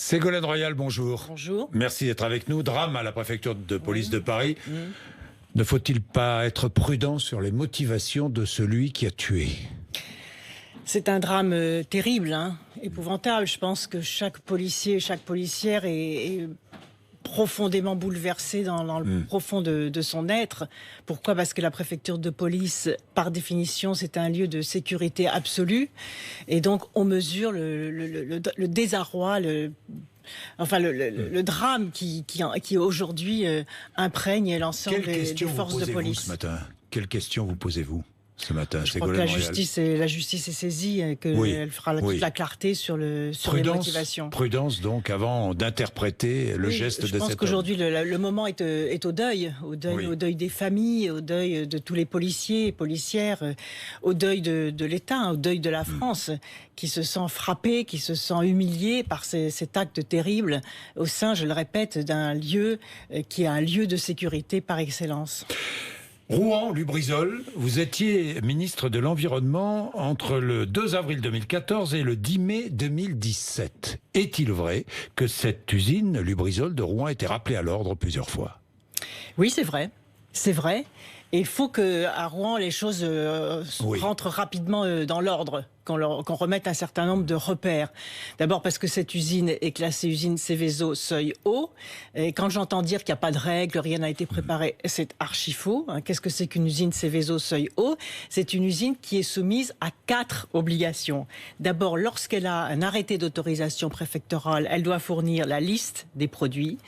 Ségolène Royal, bonjour. Bonjour. Merci d'être avec nous. Drame à la préfecture de police de Paris. Ne faut-il pas être prudent sur les motivations de celui qui a tué ? C'est un drame terrible, épouvantable. Je pense que chaque policier, chaque policière est profondément bouleversé dans le profond de son être. Pourquoi ? Parce que la préfecture de police, par définition, c'est un lieu de sécurité absolue. Et donc, on mesure le désarroi, le drame qui aujourd'hui imprègne l'ensemble des forces de police. Ce matin ? Quelles questions vous posez-vous ce matin? Je crois que la justice est saisie et qu'elle fera toute la clarté sur les motivations. Prudence donc avant d'interpréter le geste de cet homme. Je pense qu'aujourd'hui le moment est au deuil des familles, au deuil de tous les policiers et policières, au deuil de l'État, au deuil de la France, qui se sent frappé, qui se sent humilié par cet acte terrible au sein, je le répète, d'un lieu qui est un lieu de sécurité par excellence. Rouen, Lubrizol, vous étiez ministre de l'Environnement entre le 2 avril 2014 et le 10 mai 2017. Est-il vrai que cette usine, Lubrizol de Rouen, a été rappelée à l'ordre plusieurs fois ? Oui, c'est vrai. C'est vrai. Et il faut qu'à Rouen, les choses rentrent rapidement dans l'ordre, qu'on remette un certain nombre de repères. D'abord parce que cette usine est classée usine Seveso seuil haut. Et quand j'entends dire qu'il n'y a pas de règles, rien n'a été préparé, c'est archi faux. Qu'est-ce que c'est qu'une usine Seveso seuil haut ? C'est une usine qui est soumise à 4 obligations. D'abord, lorsqu'elle a un arrêté d'autorisation préfectorale, elle doit fournir la liste des produits,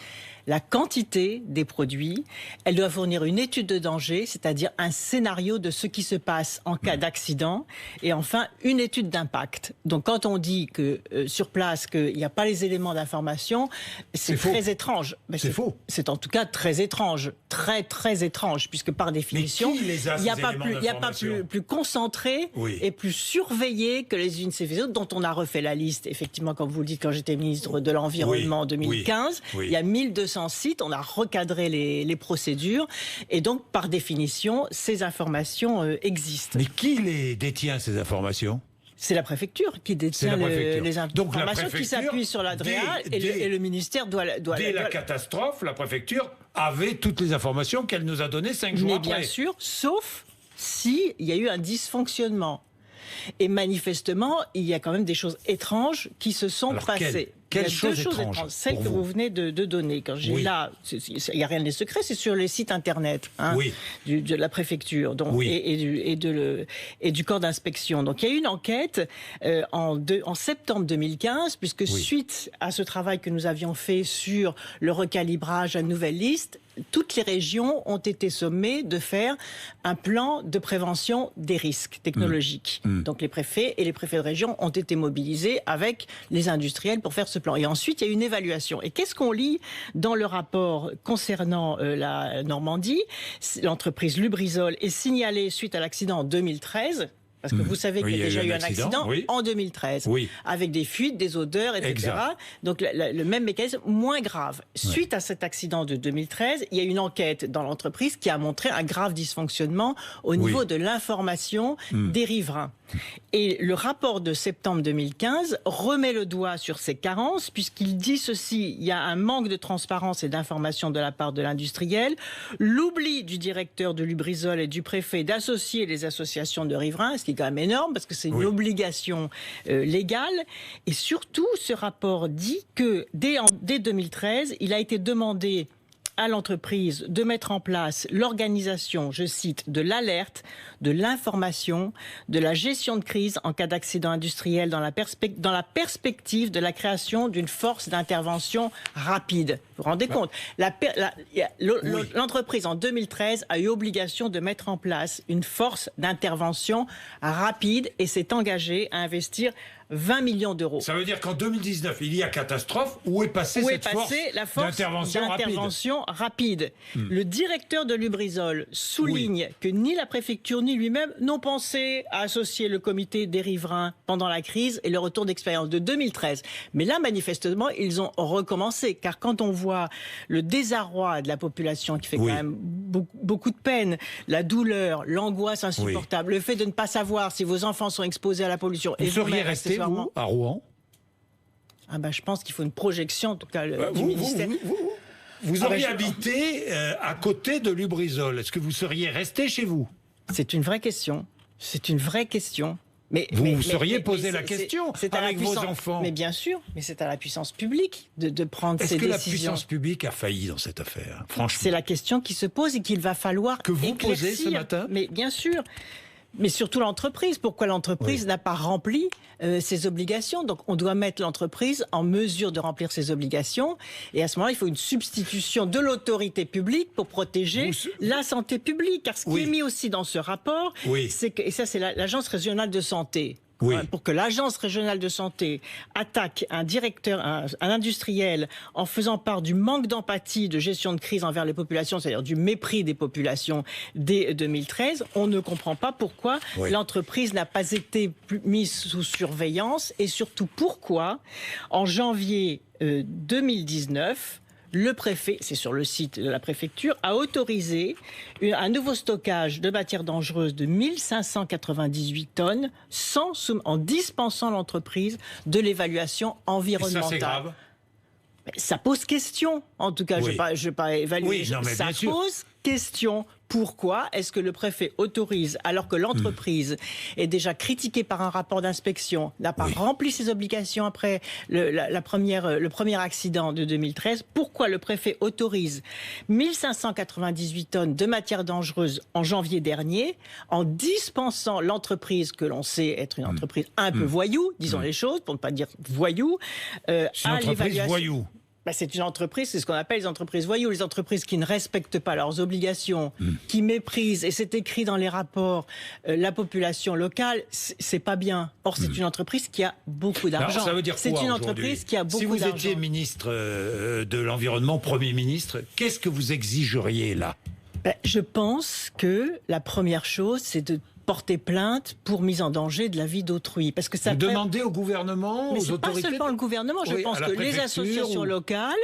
la quantité des produits, elle doit fournir une étude de danger, c'est-à-dire un scénario de ce qui se passe en cas d'accident, et enfin une étude d'impact. Donc quand on dit que sur place qu'il n'y a pas les éléments d'information, c'est très étrange. C'est faux. C'est en tout cas très étrange, très étrange, puisque par définition, il n'y a pas plus concentré et plus surveillé que les usines Seveso, dont on a refait la liste, effectivement, comme vous le dites, quand j'étais ministre de l'Environnement en 2015, il y a 1200 sites, on a recadré les procédures, et donc, par définition, ces informations existent. Mais qui les détient, ces informations ? C'est la préfecture qui détient les informations qui s'appuient sur l'ADREA et le ministère doit... Dès la catastrophe, la préfecture avait toutes les informations qu'elle nous a données 5 jours après. Mais bien sûr, sauf s'il y a eu un dysfonctionnement. Et manifestement, il y a quand même des choses étranges qui se sont passées. Quelles choses étranges Celles que vous venez de donner. Quand j'ai là, il n'y a rien de secret, c'est sur les sites internet de la préfecture et du corps d'inspection. Donc il y a eu une enquête en septembre 2015, puisque suite à ce travail que nous avions fait sur le recalibrage à une nouvelle liste, toutes les régions ont été sommées de faire un plan de prévention des risques technologiques. Donc les préfets et les préfets de région ont été mobilisés avec les industriels pour faire ce plan. Et ensuite, il y a une évaluation. Et qu'est-ce qu'on lit dans le rapport concernant la Normandie ? L'entreprise Lubrizol est signalée suite à l'accident en 2013. Parce que vous savez qu'il y a déjà eu un accident en 2013, avec des fuites, des odeurs, etc. Exact. Donc le même mécanisme, moins grave. Suite à cet accident de 2013, il y a une enquête dans l'entreprise qui a montré un grave dysfonctionnement au niveau de l'information des riverains. Et le rapport de septembre 2015 remet le doigt sur ces carences, puisqu'il dit ceci: il y a un manque de transparence et d'information de la part de l'industriel, l'oubli du directeur de Lubrizol et du préfet d'associer les associations de riverains, ce qui est quand même énorme, parce que c'est une obligation légale. Et surtout, ce rapport dit que dès 2013, il a été demandé à l'entreprise de mettre en place l'organisation, je cite, de l'alerte, de l'information, de la gestion de crise en cas d'accident industriel dans la perspective de la création d'une force d'intervention rapide. Vous vous rendez compte ? L'entreprise, en 2013, a eu obligation de mettre en place une force d'intervention rapide et s'est engagée à investir 20 millions d'euros. Ça veut dire qu'en 2019, il y a catastrophe. Où est passée la force d'intervention rapide. Le directeur de Lubrizol souligne que ni la préfecture ni lui-même n'ont pensé à associer le comité des riverains pendant la crise et le retour d'expérience de 2013. Mais là, manifestement, ils ont recommencé. Car quand on voit le désarroi de la population qui fait quand même beaucoup de peine, la douleur, l'angoisse insupportable, le fait de ne pas savoir si vos enfants sont exposés à la pollution... Vous seriez resté, vous, à Rouen ? Je pense qu'il faut une projection, en tout cas, du ministère. Vous auriez habité à côté de Lubrizol. Est-ce que vous seriez resté chez vous? C'est une vraie question. C'est une vraie question. Vous seriez posé la question avec vos enfants. Mais bien sûr, mais c'est à la puissance publique de prendre ces décisions. Est-ce que la puissance publique a failli dans cette affaire? Franchement. C'est la question qui se pose et qu'il va falloir que vous éclaircir. Posez ce matin. Mais bien sûr. Mais surtout l'entreprise. Pourquoi l'entreprise n'a pas rempli ses obligations? Donc on doit mettre l'entreprise en mesure de remplir ses obligations. Et à ce moment-là, il faut une substitution de l'autorité publique pour protéger la santé publique. Car ce qui est mis aussi dans ce rapport, c'est que, et ça c'est l'Agence régionale de santé. Pour que l'Agence régionale de santé attaque un directeur, un industriel, en faisant part du manque d'empathie de gestion de crise envers les populations, c'est-à-dire du mépris des populations dès 2013, on ne comprend pas pourquoi l'entreprise n'a pas été mise sous surveillance et surtout pourquoi, en janvier 2019, le préfet, c'est sur le site de la préfecture, a autorisé un nouveau stockage de matières dangereuses de 1598 tonnes en dispensant l'entreprise de l'évaluation environnementale. Et ça, c'est grave. Ça pose question, en tout cas, je ne vais pas évaluer. Ça pose question. Pourquoi est-ce que le préfet autorise, alors que l'entreprise est déjà critiquée par un rapport d'inspection, n'a pas rempli ses obligations après le premier accident de 2013, pourquoi le préfet autorise 1598 tonnes de matières dangereuses en janvier dernier, en dispensant l'entreprise que l'on sait être une entreprise un peu voyou, disons les choses, pour ne pas dire voyou, à l'évaluation. C'est une entreprise, c'est ce qu'on appelle les entreprises voyous, les entreprises qui ne respectent pas leurs obligations, qui méprisent, et c'est écrit dans les rapports, la population locale, c'est pas bien. Or, c'est une entreprise qui a beaucoup d'argent. Ça veut dire quoi, c'est une entreprise qui a beaucoup d'argent. Si vous étiez ministre de l'Environnement, Premier ministre, qu'est-ce que vous exigeriez là? Je pense que la première chose, c'est de porter plainte pour mise en danger de la vie d'autrui. Parce que ça vous demandez au gouvernement, aux autorités? Pas seulement le gouvernement, je pense que les associations locales,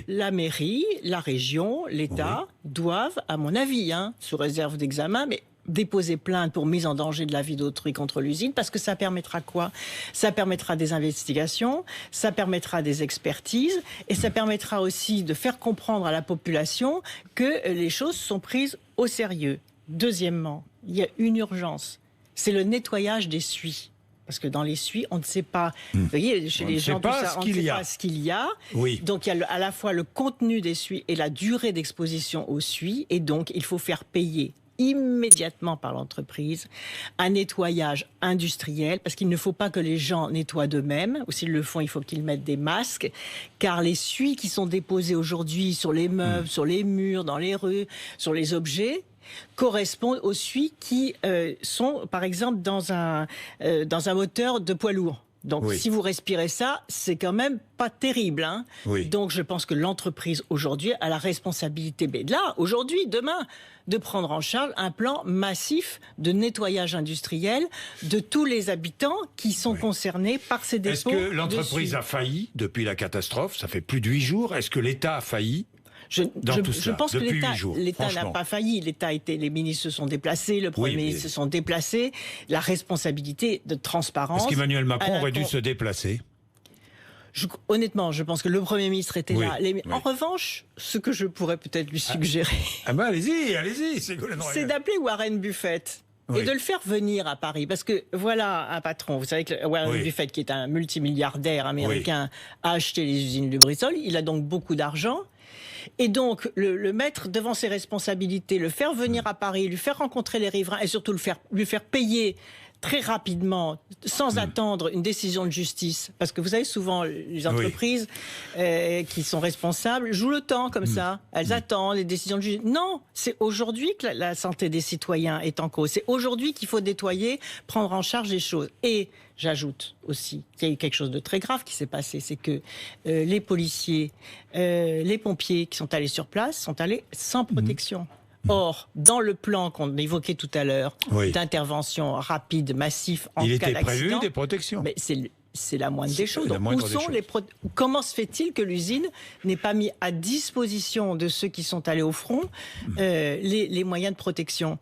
la mairie, la région, l'État doivent, à mon avis, sous réserve d'examen, mais déposer plainte pour mise en danger de la vie d'autrui contre l'usine, parce que ça permettra quoi? Ça permettra des investigations, ça permettra des expertises, et ça permettra aussi de faire comprendre à la population que les choses sont prises au sérieux. Deuxièmement, il y a une urgence, c'est le nettoyage des suies. Parce que dans les suies, on ne sait pas. Vous voyez, chez les gens, tout ça, on ne sait pas ce qu'il y a. Donc il y a à la fois le contenu des suies et la durée d'exposition aux suies. Et donc il faut faire payer immédiatement par l'entreprise un nettoyage industriel, parce qu'il ne faut pas que les gens nettoient d'eux-mêmes, ou s'ils le font, il faut qu'ils mettent des masques, car les suies qui sont déposées aujourd'hui sur les meubles, sur les murs, dans les rues, sur les objets, correspondent aux suies qui sont, par exemple, dans un moteur de poids lourd. Donc, si vous respirez ça, c'est quand même pas terrible. Donc, je pense que l'entreprise, aujourd'hui, a la responsabilité, aujourd'hui, demain, de prendre en charge un plan massif de nettoyage industriel de tous les habitants qui sont concernés par ces dépôts. Est-ce que l'entreprise a failli depuis la catastrophe? Ça fait plus de 8 jours. Est-ce que l'État a failli? Je pense que l'État n'a pas failli. Les ministres se sont déplacés, le Premier ministre se sont déplacés. La responsabilité de transparence... Est-ce qu'Emmanuel Macron aurait dû se déplacer? Honnêtement, je pense que le Premier ministre était là. En revanche, ce que je pourrais peut-être lui suggérer... allez-y, c'est d'appeler Warren Buffett. Et de le faire venir à Paris. Parce que voilà un patron. Vous savez que Warren Buffett, qui est un multimilliardaire américain, a acheté les usines Lubrizol. Il a donc beaucoup d'argent. Et donc, le mettre devant ses responsabilités, le faire venir à Paris, lui faire rencontrer les riverains et surtout lui faire payer très rapidement, sans attendre une décision de justice. Parce que vous savez, souvent, les entreprises qui sont responsables jouent le temps comme ça. Elles attendent les décisions de justice. Non, c'est aujourd'hui que la santé des citoyens est en cause. C'est aujourd'hui qu'il faut nettoyer, prendre en charge les choses. Et j'ajoute aussi qu'il y a eu quelque chose de très grave qui s'est passé. C'est que les policiers, les pompiers qui sont allés sur place sont allés sans protection. Or, dans le plan qu'on évoquait tout à l'heure, d'intervention rapide, massif, en cas d'accident... Il était prévu des protections. Mais c'est la moindre des choses. Donc, comment se fait-il que l'usine n'ait pas mis à disposition de ceux qui sont allés au front les moyens de protection?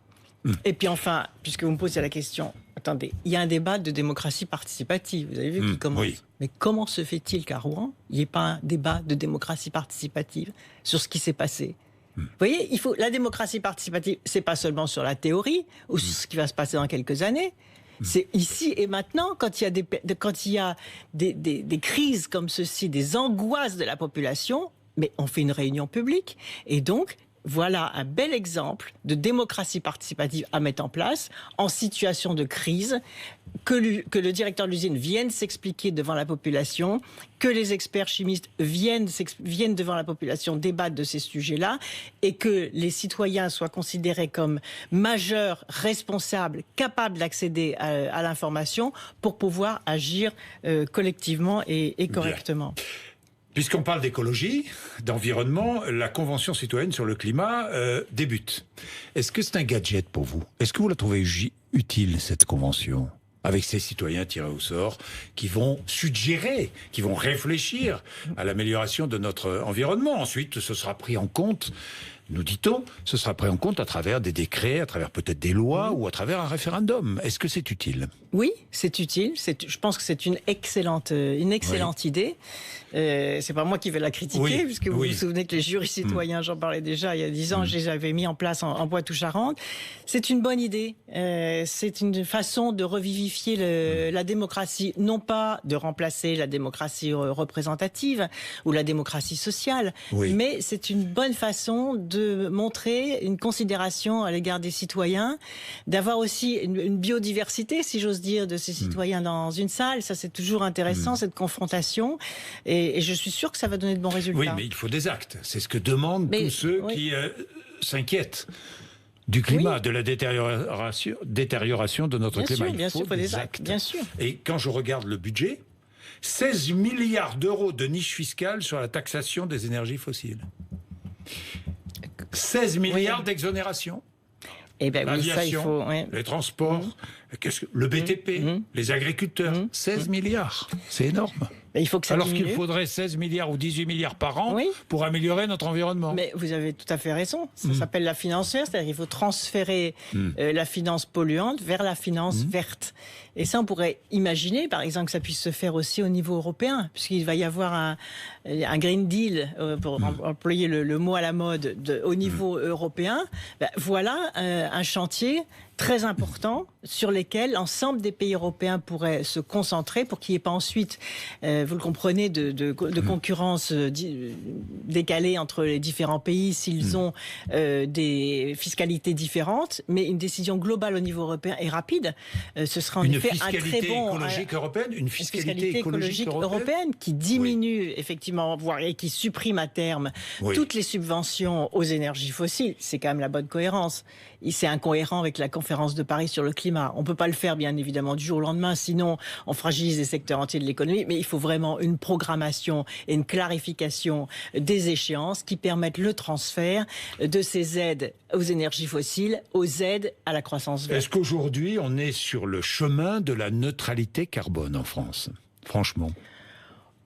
Et puis enfin, puisque vous me posez la question, Attendez, il y a un débat de démocratie participative, vous avez vu, qui commence. Oui. Mais comment se fait-il qu'à Rouen, il n'y ait pas un débat de démocratie participative sur ce qui s'est passé ? Vous voyez, la démocratie participative, c'est pas seulement sur la théorie ou sur ce qui va se passer dans quelques années. C'est ici et maintenant, quand il y a des crises comme ceci, des angoisses de la population, mais on fait une réunion publique et donc voilà un bel exemple de démocratie participative à mettre en place en situation de crise, que le directeur de l'usine vienne s'expliquer devant la population, que les experts chimistes viennent devant la population débattre de ces sujets-là et que les citoyens soient considérés comme majeurs, responsables, capables d'accéder à l'information pour pouvoir agir collectivement et correctement. Bien. Puisqu'on parle d'écologie, d'environnement, la Convention citoyenne sur le climat débute. Est-ce que c'est un gadget pour vous ? Est-ce que vous la trouvez utile, cette convention ? Avec ces citoyens tirés au sort qui vont suggérer, qui vont réfléchir à l'amélioration de notre environnement. Ensuite, ce sera pris en compte, nous dit-on, ce sera pris en compte à travers des décrets, à travers peut-être des lois ou à travers un référendum. Est-ce que c'est utile ? Oui, c'est utile. Je pense que c'est une excellente idée. C'est pas moi qui vais la critiquer, puisque vous vous souvenez que les jurys citoyens, j'en parlais déjà il y a 10 ans, je les avais mis en place en Poitou-Charentes. C'est une bonne idée. C'est une façon de revivifier la démocratie, non pas de remplacer la démocratie représentative ou la démocratie sociale, mais c'est une bonne façon de montrer une considération à l'égard des citoyens, d'avoir aussi une biodiversité, si j'ose dire, de ces citoyens dans une salle. Ça, c'est toujours intéressant, cette confrontation. Et je suis sûr que ça va donner de bons résultats. Oui, mais il faut des actes. C'est ce que demandent tous ceux qui s'inquiètent du climat, de la détérioration de notre climat. Il faut des actes. Bien sûr. Et quand je regarde le budget, 16 milliards d'euros de niche fiscale sur la taxation des énergies fossiles. 16 milliards d'exonération. Eh ben l'aviation, les transports, le BTP, les agriculteurs, 16 milliards. C'est énorme. Mais il faut que ça Alors diminue. qu'il faudrait 16 milliards ou 18 milliards par an pour améliorer notre environnement. Mais vous avez tout à fait raison. Ça s'appelle la financière, c'est-à-dire qu'il faut transférer la finance polluante vers la finance verte. Et ça, on pourrait imaginer, par exemple, que ça puisse se faire aussi au niveau européen, puisqu'il va y avoir un Green Deal, pour employer le mot à la mode, au niveau européen. Ben, voilà un chantier très important sur lesquels l'ensemble des pays européens pourraient se concentrer pour qu'il n'y ait pas ensuite, vous le comprenez, de concurrence décalée entre les différents pays s'ils ont des fiscalités différentes, mais une décision globale au niveau européen est rapide. Ce sera en effet un très bon... écologique européenne, une fiscalité écologique européenne qui diminue effectivement, voire et qui supprime à terme toutes les subventions aux énergies fossiles. C'est quand même la bonne cohérence. C'est incohérent avec la conférence de Paris sur le climat. On ne peut pas le faire, bien évidemment, du jour au lendemain, sinon on fragilise les secteurs entiers de l'économie, mais il faut vraiment une programmation et une clarification des échéances qui permettent le transfert de ces aides aux énergies fossiles, aux aides à la croissance verte. Est-ce qu'aujourd'hui, on est sur le chemin de la neutralité carbone en France ? Franchement.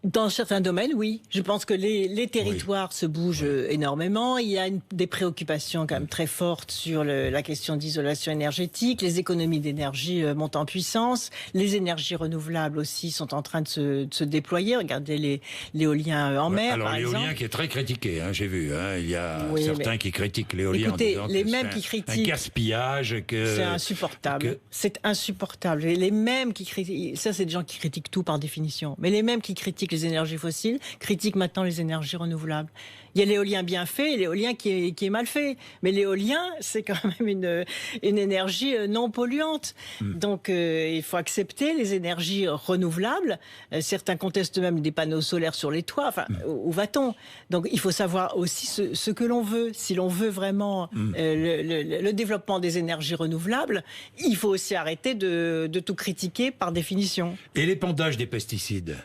Dans certains domaines, oui. Je pense que les territoires se bougent énormément. Il y a des préoccupations quand même très fortes sur la question d'isolation énergétique. Les économies d'énergie montent en puissance. Les énergies renouvelables aussi sont en train de se déployer. Regardez l'éolien en mer, alors, par exemple. l'éolien qui est très critiqué, j'ai vu. Il y a certains qui critiquent l'éolien. Écoutez, en disant les que mêmes c'est qui critiquent... un gaspillage. C'est insupportable. C'est insupportable. Et les mêmes qui critiquent... Ça, c'est des gens qui critiquent tout par définition. Mais les mêmes qui critiquent les énergies fossiles critiquent maintenant les énergies renouvelables. Il y a l'éolien bien fait et l'éolien qui est mal fait. Mais l'éolien, c'est quand même une énergie non polluante. Donc, il faut accepter les énergies renouvelables. Certains contestent même des panneaux solaires sur les toits. Enfin, où va-t-on ? Donc, il faut savoir aussi ce que l'on veut. Si l'on veut vraiment le développement des énergies renouvelables, il faut aussi arrêter de tout critiquer par définition. Et l'épandage des pesticides ?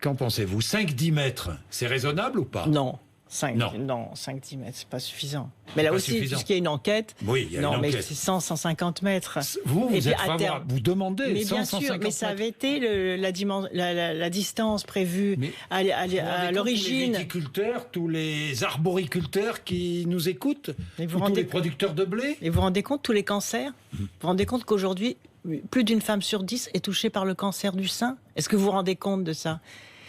Qu'en pensez-vous ? 5-10 mètres, c'est raisonnable ou pas ? Non. 5-10 mètres, c'est pas suffisant. Mais là aussi, puisqu'il y a une enquête, il y a une enquête. Mais c'est 100-150 mètres. Vous êtes favorable, vous demandez 100-150 mètres. Mais bien sûr, mais ça avait été la distance prévue à l'origine. Tous les viticulteurs, tous les arboriculteurs qui nous écoutent, tous les producteurs de blé. Et vous vous rendez compte, tous les cancers ? Vous vous rendez compte qu'aujourd'hui, plus d'une femme sur 10 est touchée par le cancer du sein. Est-ce que vous vous rendez compte de ça?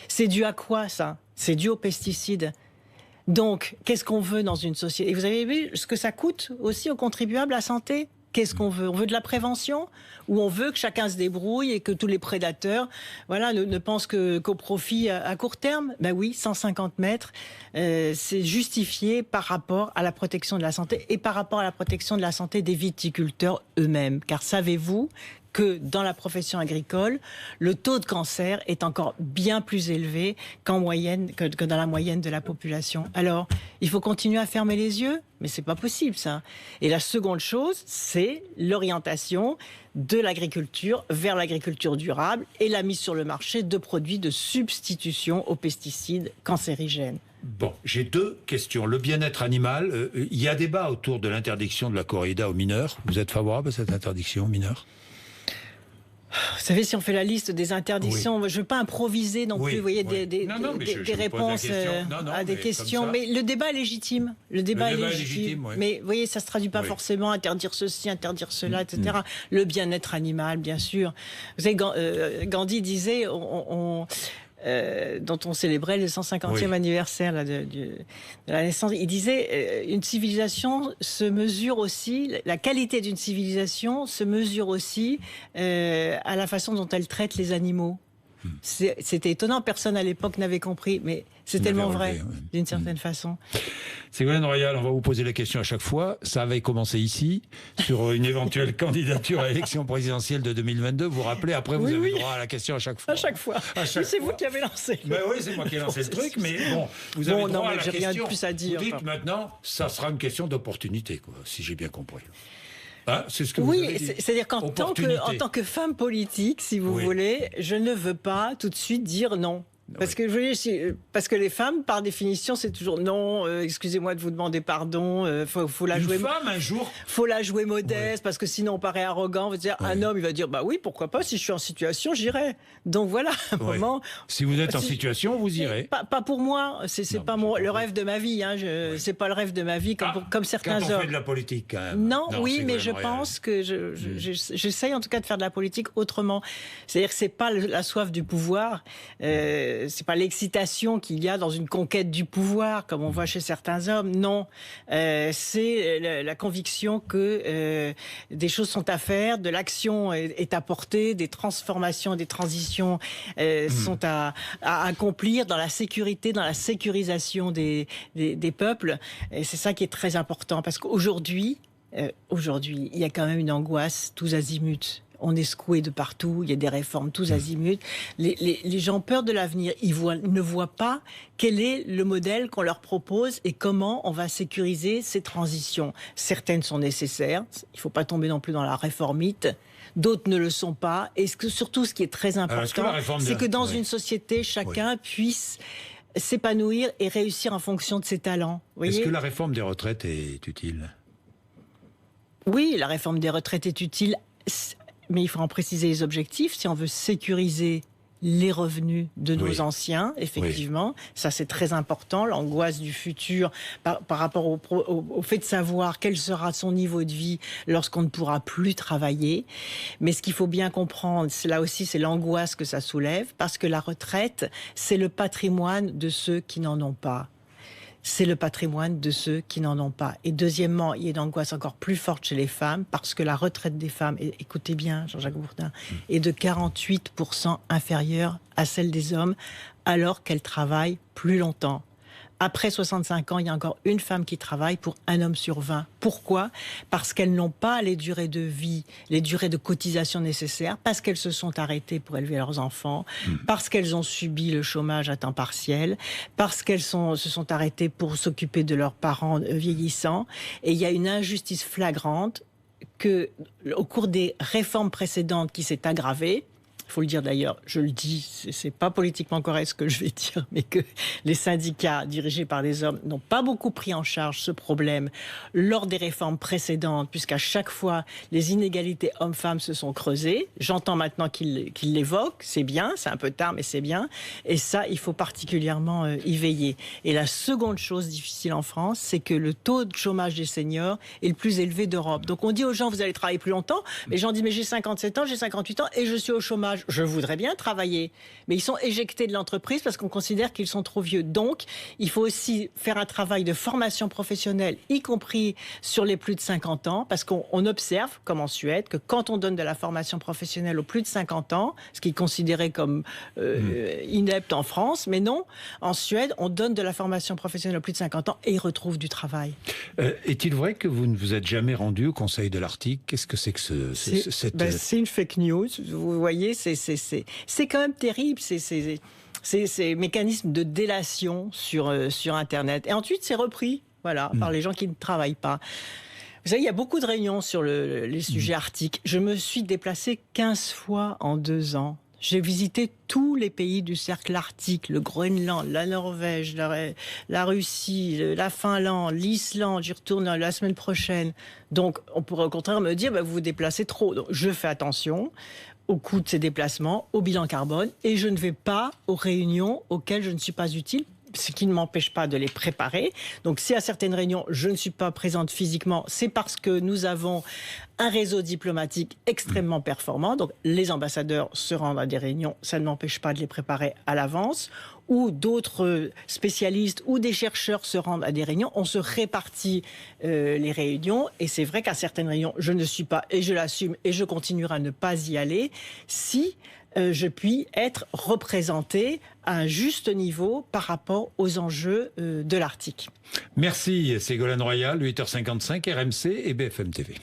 C'est dû à quoi, ça? C'est dû aux pesticides. Donc, qu'est-ce qu'on veut dans une société? Et vous avez vu ce que ça coûte aussi aux contribuables, la santé? Qu'est-ce qu'on veut? On veut de la prévention? Ou on veut que chacun se débrouille et que tous les prédateurs ne pensent qu'au profit à court terme? Ben oui, 150 mètres, c'est justifié par rapport à la protection de la santé et par rapport à la protection de la santé des viticulteurs eux-mêmes. Car savez-vous que dans la profession agricole, le taux de cancer est encore bien plus élevé que dans la moyenne de la population. Alors, il faut continuer à fermer les yeux, mais c'est pas possible, ça. Et la seconde chose, c'est l'orientation de l'agriculture vers l'agriculture durable et la mise sur le marché de produits de substitution aux pesticides cancérigènes. Bon, j'ai deux questions. Le bien-être animal, il y a débat autour de l'interdiction de la corrida aux mineurs. Vous êtes favorable à cette interdiction aux mineurs ? Vous savez, si on fait la liste des interdictions, je ne veux pas improviser non plus, vous voyez, des réponses à des questions. Mais le débat est légitime. Le débat est légitime. Mais vous voyez, ça ne se traduit pas forcément interdire ceci, interdire cela, etc. Le bien-être animal, bien sûr. Vous savez, Gandhi disait... dont on célébrait le 150e anniversaire de la naissance. Il disait une civilisation se mesure aussi, la qualité d'une civilisation se mesure aussi à la façon dont elle traite les animaux. C'était étonnant, personne à l'époque n'avait compris, mais c'est tellement vrai, d'une certaine façon. Ségolène Royal, on va vous poser la question à chaque fois. Ça avait commencé ici, sur une éventuelle candidature à l'élection présidentielle de 2022. Vous vous rappelez, après vous avez droit à la question à chaque fois. À chaque fois. C'est vous qui avez lancé. Oui, c'est moi qui ai lancé le truc, mais bon, vous avez droit à la question. Rien de plus à dire. Vous dites maintenant, ça sera une question d'opportunité, quoi, si j'ai bien compris. C'est ce que vous avez dit. C'est-à-dire qu'en tant que femme politique, si vous voulez, je ne veux pas tout de suite dire non. Parce que les femmes, par définition, c'est toujours non. Excusez-moi de vous demander pardon. Faut la jouer. Une femme un jour. Faut la jouer modeste parce que sinon on paraît arrogant. On va dire un homme, il va dire bah oui, pourquoi pas. Si je suis en situation, j'irai. Donc voilà. Un moment. Si vous êtes en situation, vous irez. Pas pour moi. C'est pas le rêve de ma vie. C'est pas le rêve de ma vie comme certains hommes. Quand on fait de la politique, quand même. Non, mais je pense que j'essaye en tout cas de faire de la politique autrement. C'est-à-dire que c'est pas la soif du pouvoir. C'est pas l'excitation qu'il y a dans une conquête du pouvoir, comme on voit chez certains hommes. Non, c'est la conviction que des choses sont à faire, de l'action est à porter, des transformations, des transitions sont à accomplir dans la sécurité, dans la sécurisation des peuples. Et c'est ça qui est très important, parce qu'aujourd'hui, il y a quand même une angoisse tous azimuts. On est secoué de partout, il y a des réformes tous azimuts. Les gens ont peur de l'avenir. Ils ne voient pas quel est le modèle qu'on leur propose et comment on va sécuriser ces transitions. Certaines sont nécessaires. Il ne faut pas tomber non plus dans la réformite. D'autres ne le sont pas. Et surtout, ce qui est très important, c'est que dans une société, chacun puisse s'épanouir et réussir en fonction de ses talents. Est-ce que la réforme des retraites est utile ? Oui, la réforme des retraites est utile. Mais il faut en préciser les objectifs. Si on veut sécuriser les revenus de nos anciens, effectivement, ça c'est très important. L'angoisse du futur par rapport au fait de savoir quel sera son niveau de vie lorsqu'on ne pourra plus travailler. Mais ce qu'il faut bien comprendre, là aussi c'est l'angoisse que ça soulève, parce que la retraite, c'est le patrimoine de ceux qui n'en ont pas. C'est le patrimoine de ceux qui n'en ont pas. Et deuxièmement, il y a une angoisse encore plus forte chez les femmes, parce que la retraite des femmes, écoutez bien Jean-Jacques Bourdin, est de 48% inférieure à celle des hommes, alors qu'elles travaillent plus longtemps. Après 65 ans, il y a encore une femme qui travaille pour un homme sur 20. Pourquoi ? Parce qu'elles n'ont pas les durées de vie, les durées de cotisation nécessaires, parce qu'elles se sont arrêtées pour élever leurs enfants, parce qu'elles ont subi le chômage à temps partiel, parce qu'elles se sont arrêtées pour s'occuper de leurs parents vieillissants. Et il y a une injustice flagrante au cours des réformes précédentes qui s'est aggravée. il faut le dire d'ailleurs, je le dis, c'est pas politiquement correct ce que je vais dire, mais que les syndicats dirigés par des hommes n'ont pas beaucoup pris en charge ce problème lors des réformes précédentes, puisqu'à chaque fois, les inégalités hommes-femmes se sont creusées. J'entends maintenant qu'il l'évoque, c'est bien, c'est un peu tard, mais c'est bien. Et ça, il faut particulièrement y veiller. Et la seconde chose difficile en France, c'est que le taux de chômage des seniors est le plus élevé d'Europe. Donc on dit aux gens, vous allez travailler plus longtemps. Les gens disent, mais j'ai 57 ans, j'ai 58 ans et je suis au chômage. Je voudrais bien travailler. Mais ils sont éjectés de l'entreprise parce qu'on considère qu'ils sont trop vieux. Donc, il faut aussi faire un travail de formation professionnelle, y compris sur les plus de 50 ans, parce qu'on observe, comme en Suède, que quand on donne de la formation professionnelle aux plus de 50 ans, ce qui est considéré comme inepte en France, mais non, en Suède, on donne de la formation professionnelle aux plus de 50 ans et ils retrouvent du travail. Est-il vrai que vous ne vous êtes jamais rendu au Conseil de l'Arctique? Qu'est-ce que c'est que c'est une fake news, vous voyez, c'est quand même terrible, ces mécanismes de délation sur Internet. Et ensuite, c'est repris, voilà, par les gens qui ne travaillent pas. Vous savez, il y a beaucoup de réunions sur les sujets arctiques. Je me suis déplacée 15 fois en 2 ans. J'ai visité tous les pays du cercle arctique, le Groenland, la Norvège, la Russie, la Finlande, l'Islande. J'y retourne la semaine prochaine. Donc, on pourrait au contraire me dire, vous vous déplacez trop. Donc, je fais attention au coût de ces déplacements, au bilan carbone, et je ne vais pas aux réunions auxquelles je ne suis pas utile, ce qui ne m'empêche pas de les préparer. Donc si à certaines réunions, je ne suis pas présente physiquement, c'est parce que nous avons un réseau diplomatique extrêmement performant. Donc les ambassadeurs se rendent à des réunions, ça ne m'empêche pas de les préparer à l'avance. Ou d'autres spécialistes ou des chercheurs se rendent à des réunions. On se répartit les réunions. Et c'est vrai qu'à certaines réunions, je ne suis pas, et je l'assume, et je continuerai à ne pas y aller si je puis être représentée à un juste niveau par rapport aux enjeux de l'Arctique. Merci Ségolène Royal, 8h55, RMC et BFM TV.